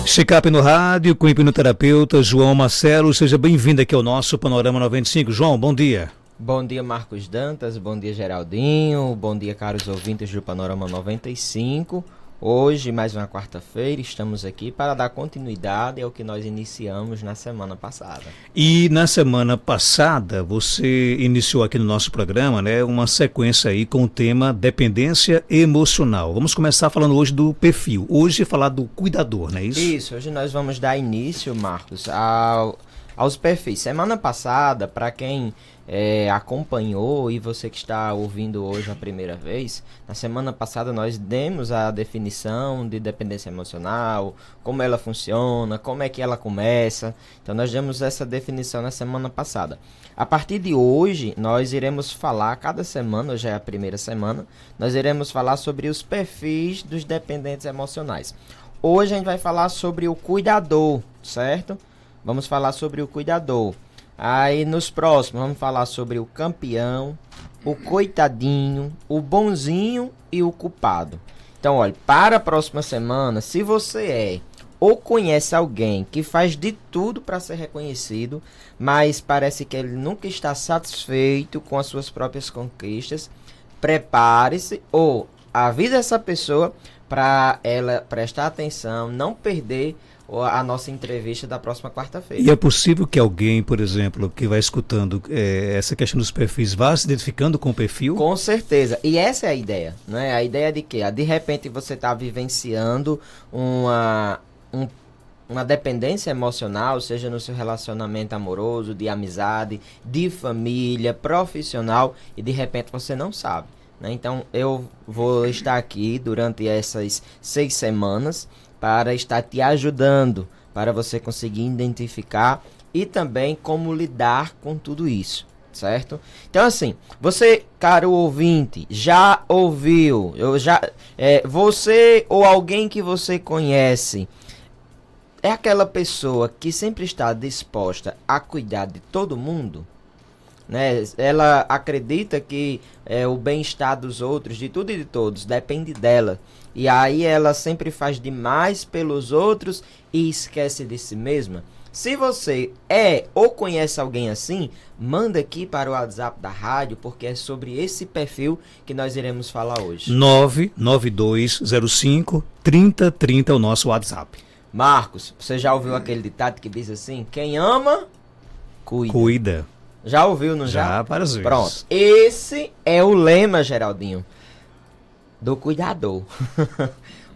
Check-up no rádio com o hipnoterapeuta João Marcelo. Seja bem-vindo aqui ao nosso Panorama 95. João, bom dia. Bom dia, Marcos Dantas. Bom dia, Geraldinho. Bom dia, caros ouvintes do Panorama 95. Hoje, mais uma quarta-feira, estamos aqui para dar continuidade ao que nós iniciamos na semana passada. E na semana passada, você iniciou aqui no nosso programa, né, uma sequência aí com o tema dependência emocional. Vamos começar falando hoje do perfil. Hoje falar do cuidador, não é isso? Isso, hoje nós vamos dar início, Marcos, aos perfis. Semana passada, para quem acompanhou e você que está ouvindo hoje a primeira vez, na semana passada nós demos a definição de dependência emocional, como ela funciona, como é que ela começa. Então nós demos essa definição na semana passada. A partir de hoje nós iremos falar, cada semana, hoje é a primeira semana, nós iremos falar sobre os perfis dos dependentes emocionais. Hoje a gente vai falar sobre o cuidador, certo? Vamos falar sobre o cuidador. Aí nos próximos vamos falar sobre o campeão, o coitadinho, o bonzinho e o culpado. Então, olha, para a próxima semana, se você é ou conhece alguém que faz de tudo para ser reconhecido, mas parece que ele nunca está satisfeito com as suas próprias conquistas, prepare-se ou avise essa pessoa para ela prestar atenção, não perder a nossa entrevista da próxima quarta-feira. E é possível que alguém, por exemplo, que vai escutando essa questão dos perfis, vá se identificando com o perfil? Com certeza. E essa é a ideia, né? A ideia de que, de repente, você está vivenciando uma dependência emocional, seja no seu relacionamento amoroso, de amizade, de família, profissional, e de repente você não sabe. Então, eu vou estar aqui durante essas 6 semanas para estar te ajudando, para você conseguir identificar e também como lidar com tudo isso, certo? Então, assim, você, caro ouvinte, já ouviu, você ou alguém que você conhece, é aquela pessoa que sempre está disposta a cuidar de todo mundo? Né? Ela acredita que o bem-estar dos outros, de tudo e de todos, depende dela. E aí ela sempre faz demais pelos outros e esquece de si mesma. Se você é ou conhece alguém assim, manda aqui para o WhatsApp da rádio, porque é sobre esse perfil que nós iremos falar hoje. 99205-3030 é o nosso WhatsApp. Marcos, você já ouviu aquele ditado que diz assim: quem ama, cuida. Já ouviu, não já? Já, várias vezes. Pronto. Esse é o lema, Geraldinho, do cuidador.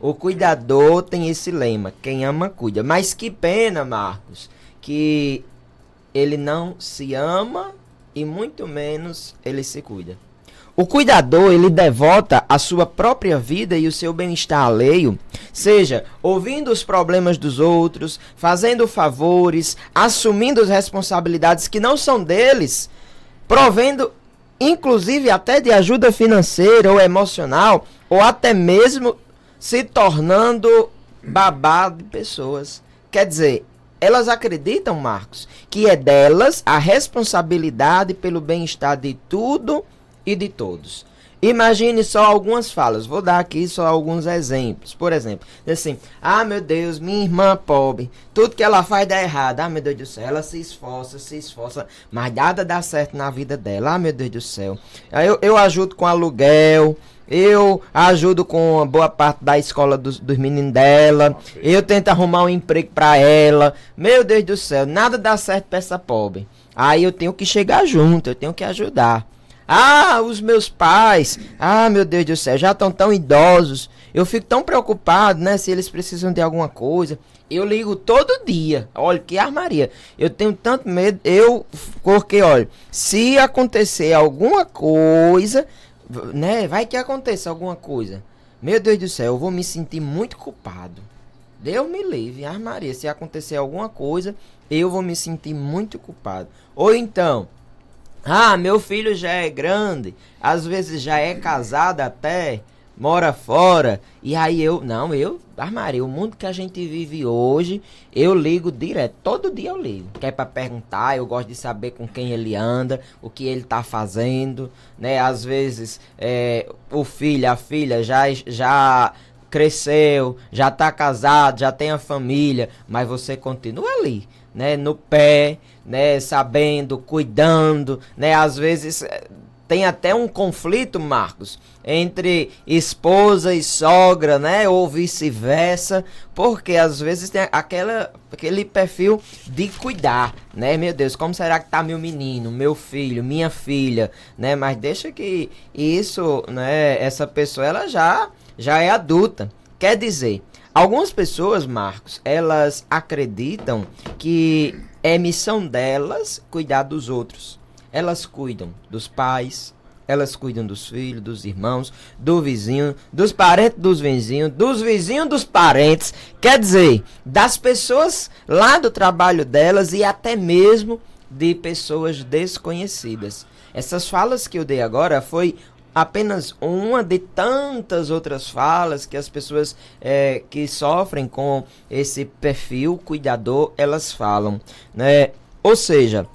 O cuidador tem esse lema: quem ama, cuida. Mas que pena, Marcos, que ele não se ama e muito menos ele se cuida. O cuidador, ele devota a sua própria vida e o seu bem-estar alheio, seja ouvindo os problemas dos outros, fazendo favores, assumindo as responsabilidades que não são deles, provendo inclusive até de ajuda financeira ou emocional, ou até mesmo se tornando babá de pessoas. Quer dizer, elas acreditam, Marcos, que é delas a responsabilidade pelo bem-estar de tudo e de todos. Imagine só algumas falas. Vou dar aqui só alguns exemplos. Por exemplo, assim: ah, meu Deus, minha irmã pobre, tudo que ela faz dá errado. Ah, meu Deus do céu, ela se esforça, mas nada dá certo na vida dela. Ah, meu Deus do céu, eu ajudo com aluguel, eu ajudo com uma boa parte da escola dos meninos dela, eu tento arrumar um emprego pra ela. Meu Deus do céu, nada dá certo pra essa pobre. Aí eu tenho que chegar junto, eu tenho que ajudar. Ah, os meus pais, ah, meu Deus do céu, já estão tão idosos. Eu fico tão preocupado, né, se eles precisam de alguma coisa. Eu ligo todo dia. Olha, que armaria. Eu tenho tanto medo, porque, olha, se acontecer alguma coisa, né, vai que aconteça alguma coisa. Meu Deus do céu, eu vou me sentir muito culpado. Deus me livre, armaria, se acontecer alguma coisa, eu vou me sentir muito culpado. Ou então, ah, meu filho já é grande, às vezes já é casado até, mora fora, e aí armaria, o mundo que a gente vive hoje, eu ligo direto, todo dia eu ligo, que é pra perguntar, eu gosto de saber com quem ele anda, o que ele tá fazendo, né, às vezes, o filho, a filha já cresceu, já está casado, já tem a família, mas você continua ali, né, no pé, né, sabendo, cuidando, né, às vezes tem até um conflito, Marcos, entre esposa e sogra, né, ou vice-versa, porque às vezes tem aquele perfil de cuidar, né, meu Deus, como será que tá meu menino, meu filho, minha filha, né, mas deixa que isso, né, essa pessoa, ela já é adulta, quer dizer, algumas pessoas, Marcos, elas acreditam que é missão delas cuidar dos outros. Elas cuidam dos pais, elas cuidam dos filhos, dos irmãos, do vizinho, dos parentes dos vizinhos dos parentes, quer dizer, das pessoas lá do trabalho delas e até mesmo de pessoas desconhecidas. Essas falas que eu dei agora foi apenas uma de tantas outras falas que as pessoas que sofrem com esse perfil cuidador, elas falam, né? Ou seja,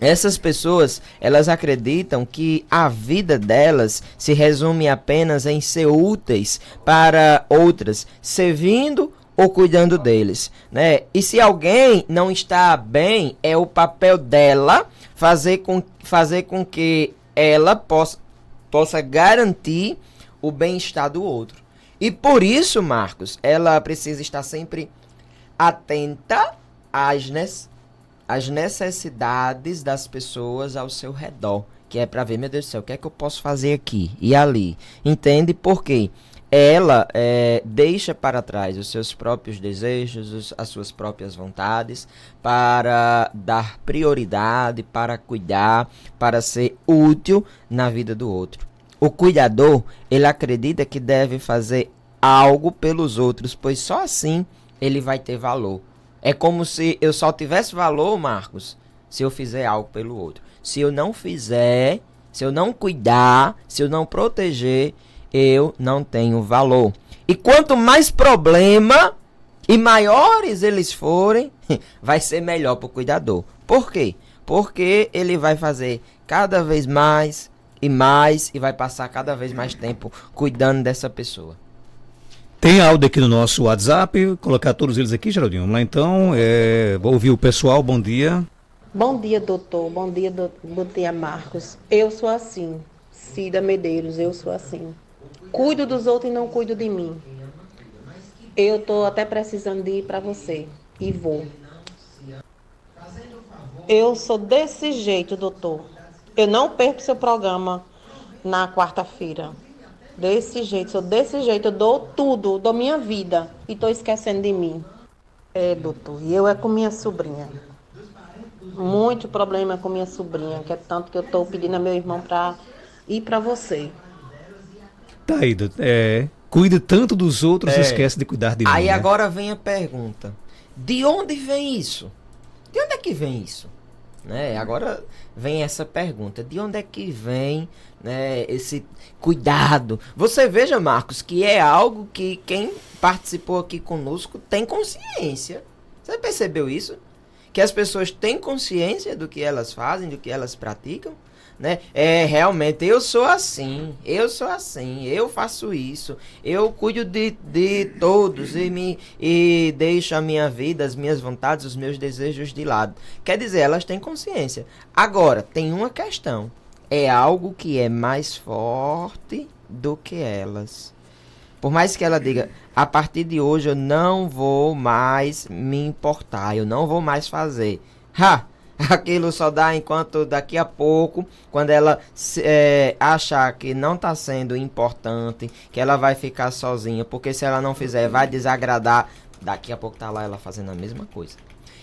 essas pessoas, elas acreditam que a vida delas se resume apenas em ser úteis para outras, servindo ou cuidando deles, né? E se alguém não está bem, é o papel dela fazer com que ela possa garantir o bem-estar do outro. E por isso, Marcos, ela precisa estar sempre atenta às necessidades das pessoas ao seu redor, que é para ver, meu Deus do céu, o que é que eu posso fazer aqui e ali? Entende? Porque ela deixa para trás os seus próprios desejos, as suas próprias vontades, para dar prioridade, para cuidar, para ser útil na vida do outro. O cuidador, ele acredita que deve fazer algo pelos outros, pois só assim ele vai ter valor. É como se eu só tivesse valor, Marcos, se eu fizer algo pelo outro. Se eu não fizer, se eu não cuidar, se eu não proteger, eu não tenho valor. E quanto mais problema e maiores eles forem, vai ser melhor para o cuidador. Por quê? Porque ele vai fazer cada vez mais e vai passar cada vez mais tempo cuidando dessa pessoa. Tem áudio aqui no nosso WhatsApp, colocar todos eles aqui, Geraldinho. Vamos lá então, vou ouvir o pessoal, bom dia. Bom dia, doutor, bom dia, Marcos. Eu sou assim, Cida Medeiros, eu sou assim. Cuido dos outros e não cuido de mim. Eu tô até precisando de ir para você, e vou. Eu sou desse jeito, doutor. Eu não perco seu programa na quarta-feira. Sou desse jeito, eu dou tudo, dou minha vida e tô esquecendo de mim. Doutor, e eu com minha sobrinha. Muito problema com minha sobrinha, que é tanto que eu tô pedindo a meu irmão para ir para você. Tá aí, cuida tanto dos outros e esquece de cuidar de mim. Aí né? agora vem a pergunta, de onde vem isso? De onde é que vem isso? Né? Agora vem essa pergunta, de onde é que vem, né, esse cuidado? Você veja, Marcos, que é algo que quem participou aqui conosco tem consciência. Você percebeu isso? Que as pessoas têm consciência do que elas fazem, do que elas praticam, né? Realmente, eu sou assim, eu faço isso, eu cuido de todos e deixo a minha vida, as minhas vontades, os meus desejos de lado. Quer dizer, elas têm consciência. Agora, tem uma questão, é algo que é mais forte do que elas. Por mais que ela diga, a partir de hoje eu não vou mais me importar, eu não vou mais fazer. Aquilo só dá enquanto daqui a pouco, quando ela achar que não está sendo importante, que ela vai ficar sozinha, porque se ela não fizer vai desagradar, daqui a pouco tá lá ela fazendo a mesma coisa.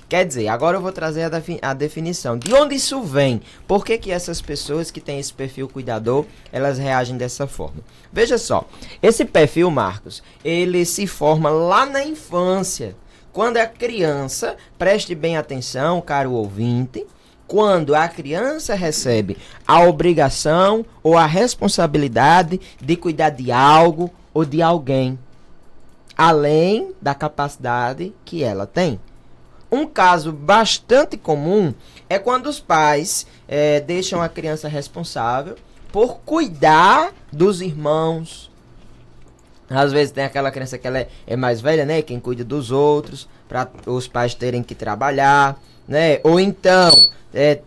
Quer dizer, agora eu vou trazer a definição. De onde isso vem? Por que essas pessoas que têm esse perfil cuidador, elas reagem dessa forma? Veja só, esse perfil, Marcos, ele se forma lá na infância. Quando a criança, preste bem atenção, caro ouvinte, quando a criança recebe a obrigação ou a responsabilidade de cuidar de algo ou de alguém, além da capacidade que ela tem. Um caso bastante comum é quando os pais deixam a criança responsável por cuidar dos irmãos, Às vezes tem aquela criança que ela é mais velha, né? Quem cuida dos outros, para os pais terem que trabalhar, né? Ou então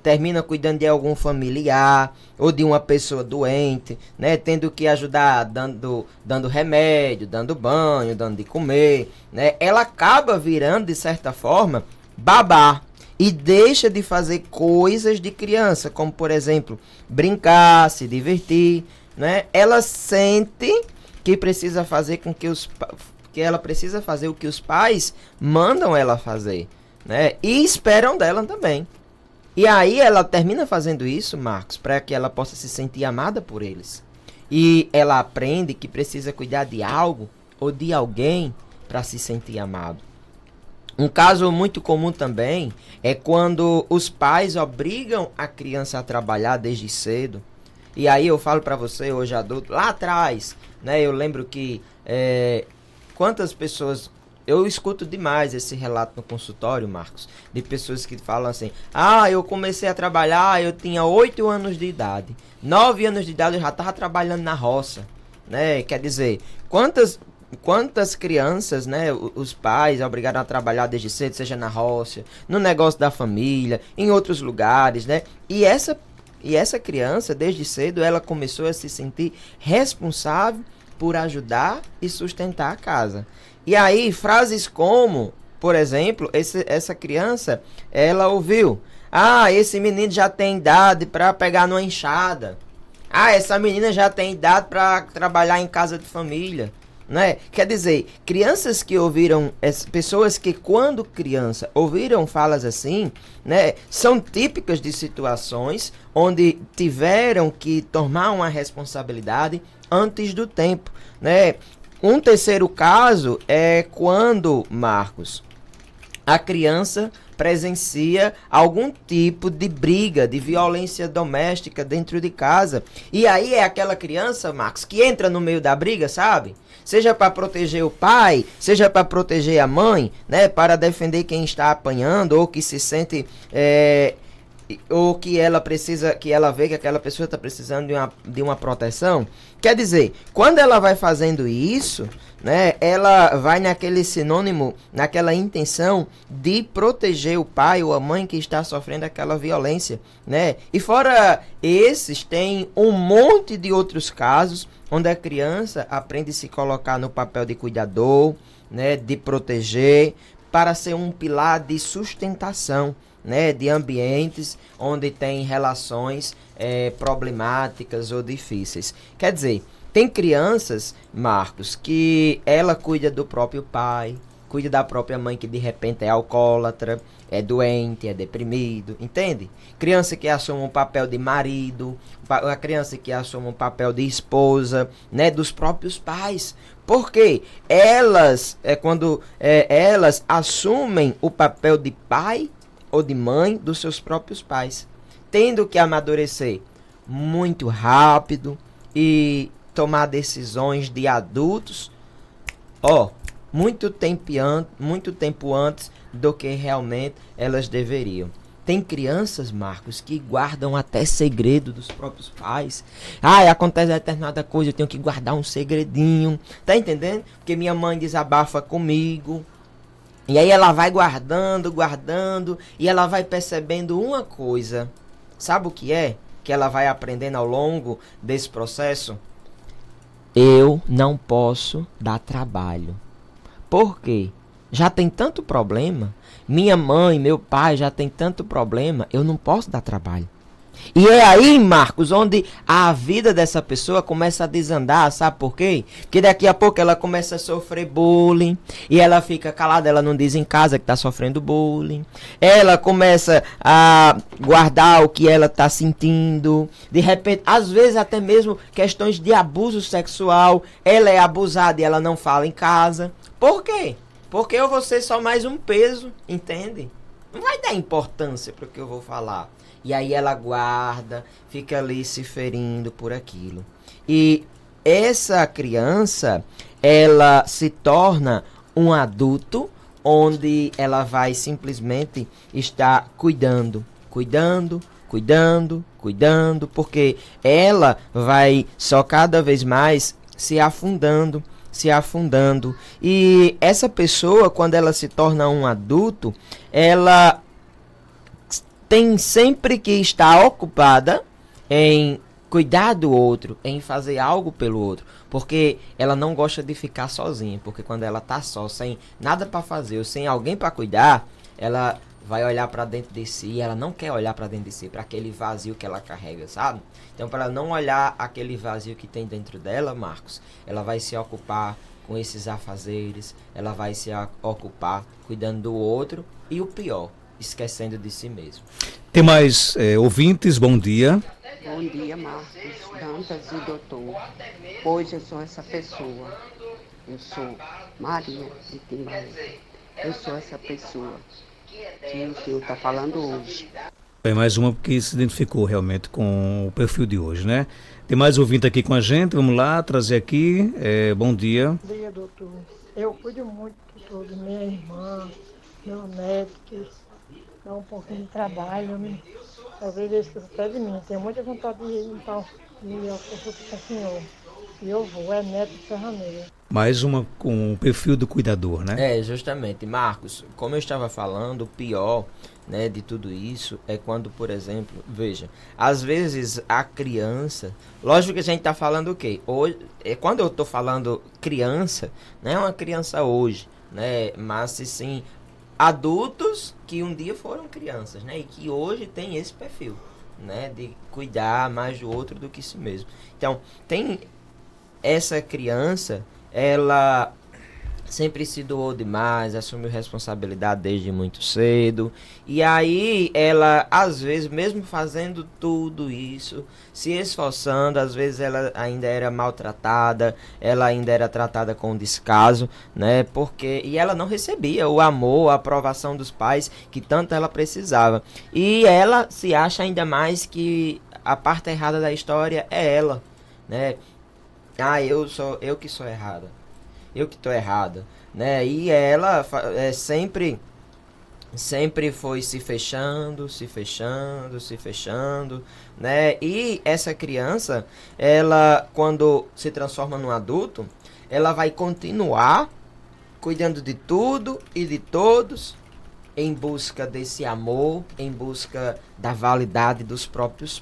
termina cuidando de algum familiar ou de uma pessoa doente, né? Tendo que ajudar dando remédio, dando banho, dando de comer, né? Ela acaba virando, de certa forma, babá. E deixa de fazer coisas de criança, como, por exemplo, brincar, se divertir, né? Ela sente que precisa fazer com que ela precisa fazer o que os pais mandam ela fazer, né? E esperam dela também. E aí ela termina fazendo isso, Marcos, para que ela possa se sentir amada por eles. E ela aprende que precisa cuidar de algo ou de alguém para se sentir amado. Um caso muito comum também é quando os pais obrigam a criança a trabalhar desde cedo. E aí eu falo para você, hoje adulto, lá atrás, né, eu lembro que quantas pessoas, eu escuto demais esse relato no consultório, Marcos, de pessoas que falam assim, eu comecei a trabalhar, eu tinha 8 anos de idade, 9 anos de idade eu já estava trabalhando na roça, né, quer dizer, quantas crianças, né, os pais obrigaram a trabalhar desde cedo, seja na roça, no negócio da família, em outros lugares, né, e essa criança, desde cedo, ela começou a se sentir responsável por ajudar e sustentar a casa. E aí, frases como, por exemplo, essa criança, ela ouviu, esse menino já tem idade para pegar numa enxada. Essa menina já tem idade para trabalhar em casa de família. Né? Quer dizer, crianças que ouviram, pessoas que quando criança ouviram falas assim, né, são típicas de situações onde tiveram que tomar uma responsabilidade antes do tempo, né? Um terceiro caso é quando, Marcos, a criança presencia algum tipo de briga, de violência doméstica dentro de casa. E aí é aquela criança, Marcos, que entra no meio da briga, sabe? Seja para proteger o pai, seja para proteger a mãe, né? Para defender quem está apanhando ou que se sente... ou que ela precisa, que ela vê que aquela pessoa está precisando de uma proteção. Quer dizer, quando ela vai fazendo isso, né, ela vai naquele sinônimo, naquela intenção de proteger o pai ou a mãe que está sofrendo aquela violência, né? E fora esses, tem um monte de outros casos onde a criança aprende a se colocar no papel de cuidador, né, de proteger, para ser um pilar de sustentação, né, de ambientes onde tem relações problemáticas ou difíceis. Quer dizer, tem crianças, Marcos, que ela cuida do próprio pai, cuida da própria mãe que de repente é alcoólatra, é doente, é deprimido, entende? Criança que assume um papel de marido, a criança que assume um papel de esposa, né, dos próprios pais. Porque elas, quando elas assumem o papel de pai ou de mãe dos seus próprios pais, tendo que amadurecer muito rápido e tomar decisões de adultos, muito tempo antes do que realmente elas deveriam. Tem crianças, Marcos, que guardam até segredo dos próprios pais. Acontece determinada coisa, eu tenho que guardar um segredinho. Tá entendendo? Porque minha mãe desabafa comigo. E aí ela vai guardando, e ela vai percebendo uma coisa. Sabe o que é? Que ela vai aprendendo ao longo desse processo? Eu não posso dar trabalho. Por quê? Já tem tanto problema. Minha mãe, meu pai já tem tanto problema. Eu não posso dar trabalho. E é aí, Marcos, onde a vida dessa pessoa começa a desandar, sabe por quê? Porque daqui a pouco ela começa a sofrer bullying, e ela fica calada, ela não diz em casa que está sofrendo bullying. Ela começa a guardar o que ela está sentindo. De repente, às vezes até mesmo questões de abuso sexual. Ela é abusada e ela não fala em casa. Por quê? Porque eu vou ser só mais um peso, entende? Não vai dar importância para o que eu vou falar. E aí ela guarda, fica ali se ferindo por aquilo. E essa criança, ela se torna um adulto onde ela vai simplesmente estar cuidando, porque ela vai só cada vez mais se afundando se afundando. E essa pessoa, quando ela se torna um adulto, ela tem sempre que estar ocupada em cuidar do outro, em fazer algo pelo outro, porque ela não gosta de ficar sozinha, porque quando ela tá só, sem nada para fazer, ou sem alguém para cuidar, ela vai olhar para dentro de si, ela não quer olhar para dentro de si, para aquele vazio que ela carrega, sabe? Então, para ela não olhar aquele vazio que tem dentro dela, Marcos, ela vai se ocupar com esses afazeres, ela vai se ocupar cuidando do outro e o pior, esquecendo de si mesmo. Tem mais ouvintes, bom dia. Bom dia, Marcos, Dantas e doutor. Hoje eu sou essa pessoa. Eu sou Maria de Timbaú. Eu sou essa pessoa que o senhor está falando hoje. É mais uma que se identificou realmente com o perfil de hoje, né? Tem mais ouvinte aqui com a gente, vamos lá, trazer aqui. Bom dia. Bom dia, doutor. Eu cuido muito de tudo, minha irmã, meu neto, que dá um pouquinho de trabalho, né? Às vezes eu esqueço até de mim, tenho muita vontade de ir então, e eu consulto com o senhor. E eu vou, é neto de Serraneira. Mais uma com o perfil do cuidador, né? Justamente, Marcos, como eu estava falando, o pior, né, de tudo isso é quando, por exemplo, veja, às vezes a criança, lógico que a gente está falando o quê? Hoje, quando eu estou falando criança, não é uma criança hoje, né, mas sim adultos que um dia foram crianças, né, e que hoje tem esse perfil, né, de cuidar mais do outro do que si mesmo. Então, tem essa criança, ela sempre se doou demais, assumiu responsabilidade desde muito cedo, e aí ela, às vezes, mesmo fazendo tudo isso, se esforçando, às vezes ela ainda era maltratada, ela ainda era tratada com descaso, né, e ela não recebia o amor, a aprovação dos pais que tanto ela precisava, e ela se acha ainda mais que a parte errada da história é ela, né, eu que sou errada, eu que tô errada, né? E ela sempre foi se fechando, né? E essa criança, ela, quando se transforma num adulto, ela vai continuar cuidando de tudo e de todos, em busca desse amor, em busca da validade dos próprios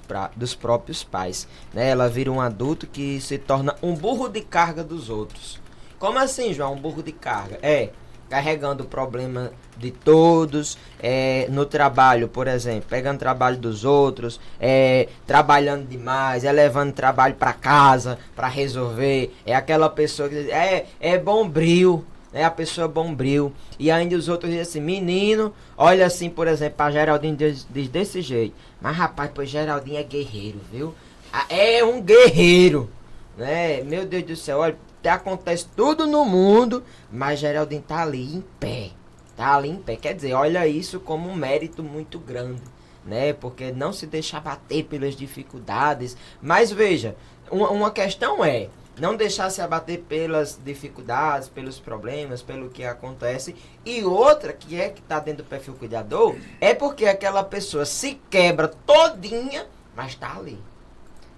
pais, né? Ela vira um adulto que se torna um burro de carga dos outros. Como assim, João? Um burro de carga? Carregando o problema de todos, no trabalho, por exemplo, pegando o trabalho dos outros, trabalhando demais, levando trabalho para casa para resolver, aquela pessoa que diz, bombril, né? A pessoa bombril, e ainda os outros dizem assim, menino, olha assim, por exemplo, para Geraldinho diz desse jeito, mas rapaz, pois Geraldinho é guerreiro, viu? É um guerreiro, né? Meu Deus do céu, olha, acontece tudo no mundo, mas Geraldinho tá ali em pé. Quer dizer, olha isso como um mérito muito grande, né? Porque não se deixar bater pelas dificuldades. Mas veja, uma questão é não deixar se abater pelas dificuldades, pelos problemas, pelo que acontece. E outra, que tá dentro do perfil cuidador, é porque aquela pessoa se quebra todinha, mas tá ali.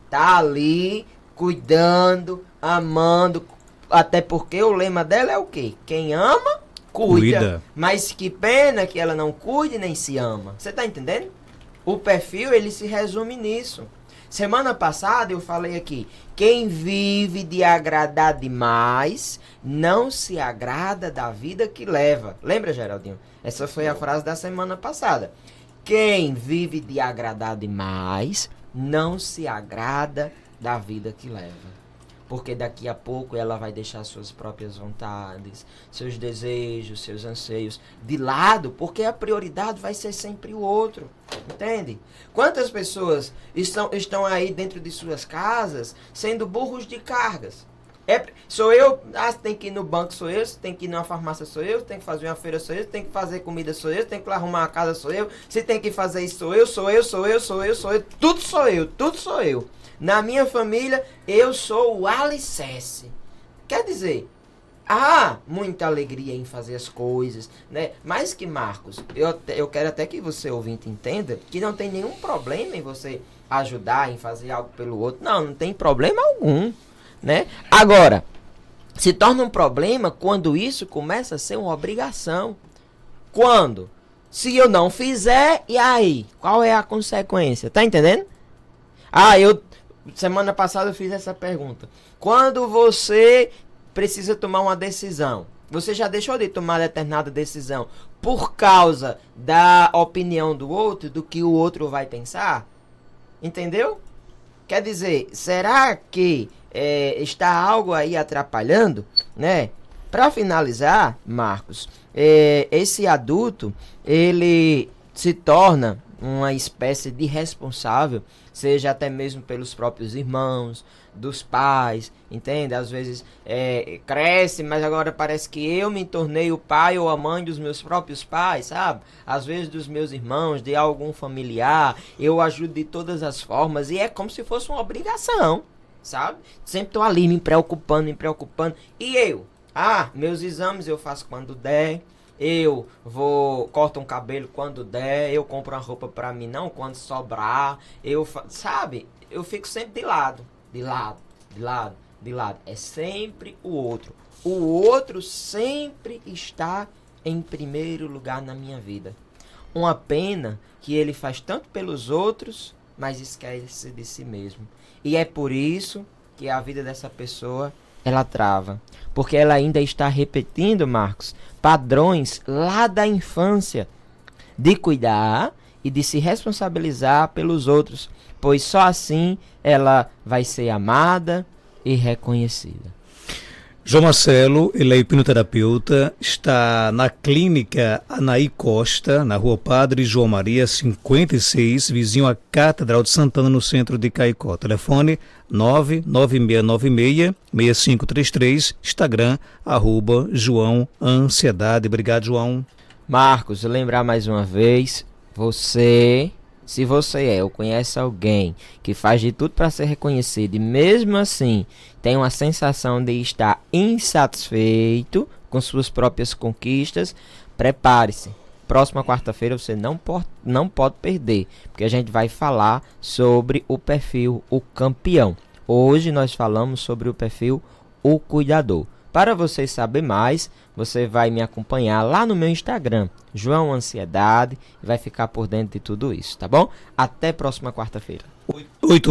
Tá ali, cuidando, amando, até porque o lema dela é o quê? Quem ama, cuida. Mas que pena que ela não cuide nem se ama. Você tá entendendo? O perfil, ele se resume nisso. Semana passada eu falei aqui, quem vive de agradar demais, não se agrada da vida que leva. Lembra, Geraldinho? Essa foi a frase da semana passada. Quem vive de agradar demais, não se agrada da vida que leva. Porque daqui a pouco ela vai deixar suas próprias vontades, seus desejos, seus anseios de lado, porque a prioridade vai ser sempre o outro, entende? Quantas pessoas estão aí dentro de suas casas sendo burros de cargas? Sou eu, tem que ir no banco, sou eu, tem que ir na farmácia, sou eu, tem que fazer uma feira, sou eu, tem que fazer comida, sou eu, tem que arrumar uma casa, sou eu, se tem que fazer isso, sou eu, tudo sou eu. Na minha família, eu sou o alicerce. Quer dizer, há muita alegria em fazer as coisas, né? Mas que, Marcos, eu quero até que você, ouvinte, entenda que não tem nenhum problema em você ajudar, em fazer algo pelo outro. Não tem problema algum, né? Agora, Se torna um problema quando isso começa a ser uma obrigação. Quando? Se eu não fizer, e aí? Qual é a consequência? Tá entendendo? Semana passada eu fiz essa pergunta. Quando você precisa tomar uma decisão, você já deixou de tomar determinada decisão por causa da opinião do outro, do que o outro vai pensar? Entendeu? Quer dizer, será que está algo aí atrapalhando, né? Para finalizar, Marcos, esse adulto, ele se torna uma espécie de responsável, seja até mesmo pelos próprios irmãos, dos pais, entende? Às vezes cresce, mas agora parece que eu me tornei o pai ou a mãe dos meus próprios pais, sabe? Às vezes dos meus irmãos, de algum familiar, eu ajudo de todas as formas, e é como se fosse uma obrigação, sabe? Sempre tô ali me preocupando, e eu? Meus exames eu faço quando der, eu corto um cabelo quando der, eu compro uma roupa pra mim, não quando sobrar, sabe? Eu fico sempre de lado. É sempre o outro. O outro sempre está em primeiro lugar na minha vida. Uma pena que ele faz tanto pelos outros, mas esquece de si mesmo. E é por isso que a vida dessa pessoa, ela trava. Porque ela ainda está repetindo, Marcos, padrões lá da infância de cuidar e de se responsabilizar pelos outros, pois só assim ela vai ser amada e reconhecida. João Marcelo, ele é hipnoterapeuta, está na clínica Anaí Costa, na rua Padre João Maria, 56, vizinho à Catedral de Santana, no centro de Caicó. Telefone 99696-6533, Instagram, @João Ansiedade. Obrigado, João. Marcos, lembrar mais uma vez, se você ou conhece alguém que faz de tudo para ser reconhecido e mesmo assim tem uma sensação de estar insatisfeito com suas próprias conquistas, prepare-se. Próxima quarta-feira você não pode perder, porque a gente vai falar sobre o perfil O Campeão. Hoje nós falamos sobre o perfil O Cuidador. Para você saber mais, você vai me acompanhar lá no meu Instagram, João Ansiedade, e vai ficar por dentro de tudo isso, tá bom? Até próxima quarta-feira. 8